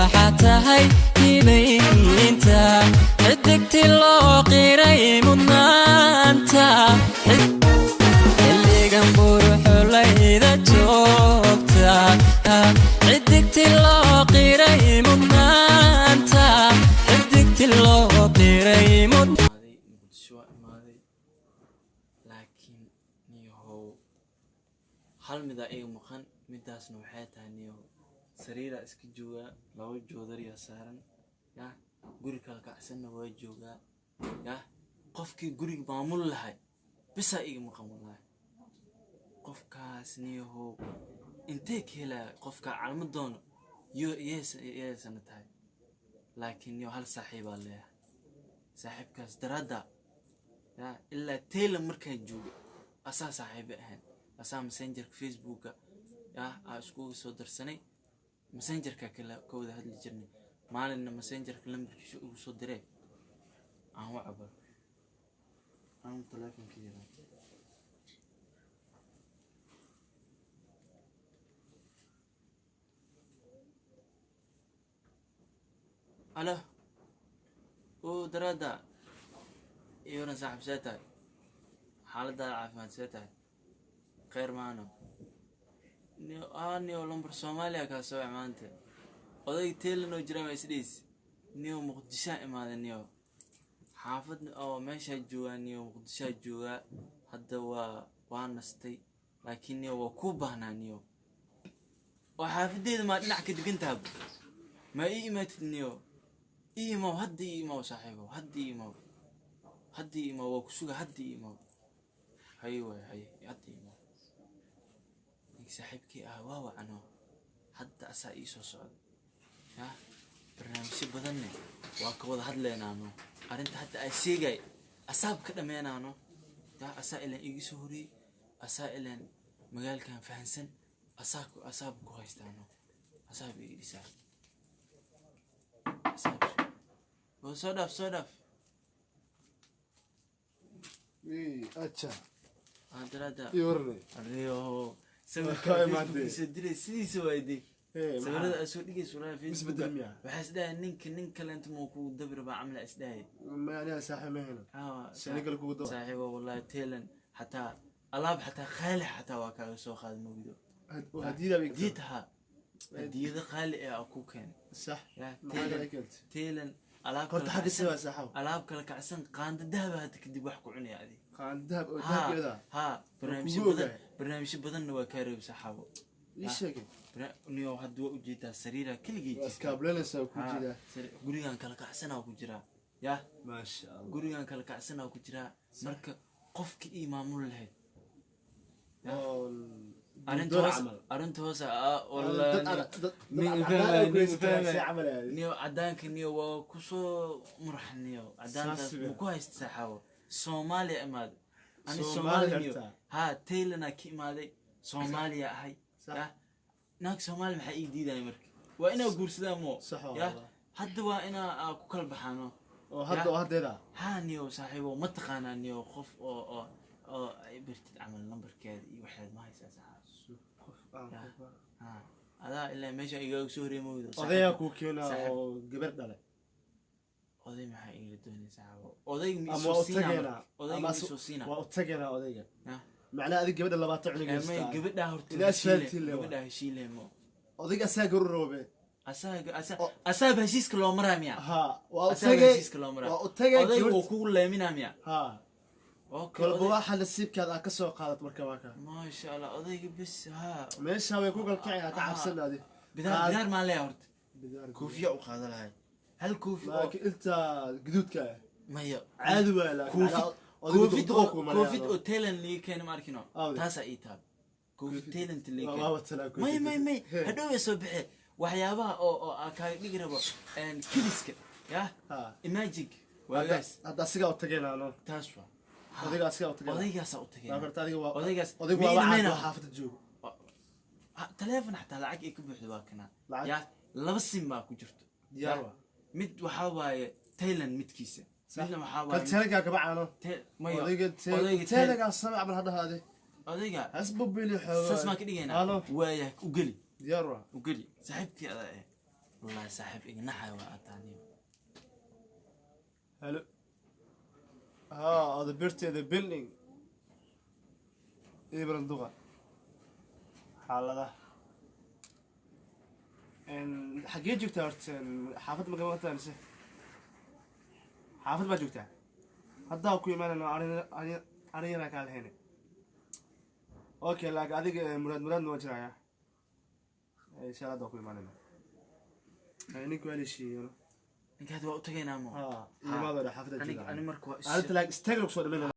وحتهاي إنتا عدك تلو قيري مدنانتا اللي جنبو روحو إذا جوبتا عدك تلو قيري مدنانتا عدك تلو قيري مدنانتا لكن نيو هل مدا إيه مخن مداس نوحيتها نيو سريرة اسكي جوغا لو جودريا سارن يا غوري كلا كعسن waa jooga ya qofkii guriga maamul lahay bisa iga maqan wallahi qofkaas niyo intee kala qofka calmo doono yeesan tahay laakiin niyo hal saaxiib ah leeyahay saaxiibkaas darada ya illa teela markay joogo asaa saaxiib ahaan asaa messenger facebook ya isku soo darsanay messenger ka kala kooda hadli jirnay maalin messenger lambarkiisu ugu soo diray aan wacaba aan telefonkiisa alo oo darada iyo saaxiib saatay xaaladda caafimaad saatay khayr maano niyo lambar Soomaaliya ka soo imaantay oday teelno jirama isdhiis niyo muqdisho imaada niyo xaafad oo meesha jooga niyo muqdisho jooga hadda waa nastay laakiin niyo waa ku baahnaa niyo oo xaafadeeda ma dhinac ka digantahay ma iimaatid niyo iimo hadda iimo saaxiibo hadda iimo waa ku suga hadda iimo hay hadda iimo saaxiibkii waa wacno hadda asaa ii soo socdo ya barnaamij badan waa ka wada hadleenaano arinta hadda ay sheegay asaab ka dhameenaano ya asaa ilaan igu soo horiyay asaa ilaan magaalkan fahansan asaab ku haystaano asaab ii dhisaa soo dhaaf acha adrada yorne ariyo سوي ما أدري سدري سدي وايدي سوي أسود دقيقة سوي في مسبدل مياه وحس ده نك اللي أنت موكو دبر بعمل أسداي ما يعني ساحة ما هنا سنقل كودو صاحبه والله تيلن حتى ألعب حتى خالي حتى واقع سو خالد موجود وهديدا بيك جيتها هديدا خالي أكو كان صح يا تيلن ألعب كنت حد سوا صحوا ألعب كلا كعسن قاند الذهب هاتك دي بحكوا عني هذه قاند الذهب كذا ها برنامج بدن وكارب صحابه ايش هيك نيو هدو وجيتا سريره كل جيت اسكابلنا سو كجيرا غوريغان كلا كعسنا ku jira ya ما شاء الله غوريغان كلا كعسنا ku jira marka qofki imaamul lahayd arintoos wallahi niyo cadaanka niyo waa ku soo murxniyo cadaanka ku hayst saxaabo Soomaaliya imaad ani Soomaaliya ها تيلنا كيمادي سوماليا هاي يا ناك سومالي maxay ii diiday markii waa ina guursadaa mo ya hadda waa ina ku kala baxaano oo hadda haaniyo saaxiibo ma taqaanaa niyo qof oo ay birtid amal numberkeeda iyo waxaad ma haysaa saaxiibo adaa ilaa meesha iga soo reemowdo odaya ku keena oo gabar dhalay oday maxay ii doonaysaa oday mi soo siina waa tagena odayga معناه هذه قبل لا باطع لي ما قبلها هرتي قبلها هشيله مو اوديك اساق الروبه اساق هشيسك لو مراميا ها هشيسك لو مرام اوديك وكو لامينا ميا ها اوكي كل واحد السيب كذا كسو قادت مركباكا ما شاء الله اوديك بس ها ماشي هو كوكل كعيا كعبسن هذه بدار ما ليه هرت كوفيه وقاد لها هل كوفي انت قدودك مايا عادي ولا كوفيد اوتيلن اللي كان ماركينو تاسا ايتاب كوفيد تيلنت اللي كان ماي هدو يسبح waxyaabaha oo ka dhigirabo kiliska ya imagine waagaas hada asiga u tageynaa taaswa odaygaas u tageynaa odaygaas waa xaafada joogo telefoon xataa lacag ay ku buuxdo waa kana ya laba sim ma ku jirto mid waxa waaye Thailand midkiisa midna waxa waaye kalteelka ka bacaano odayga teelaga samac bal hada hade odayga asbab bili xoogaa sas ma ka dhigayna waaya u gali ديارة وقولي صاحبتي هذا wallahi saaxiib ignaxay waa ataaniyo hello the birthday the building ibran duqa xaalada xagee joogtaa horta xaafad ma gabataan se xaafad baa joogtaa haddaa ku imaanayno anigana kaa lahayne okay laakiin adiga muraadna waa jiraya insha Allah haddaa ku imaanayno ninka waa lishiiyano ninkaad waa u tagaynaa mo imaado xaafadda aniga marka waa arinta like stagger kusoo dhameynaa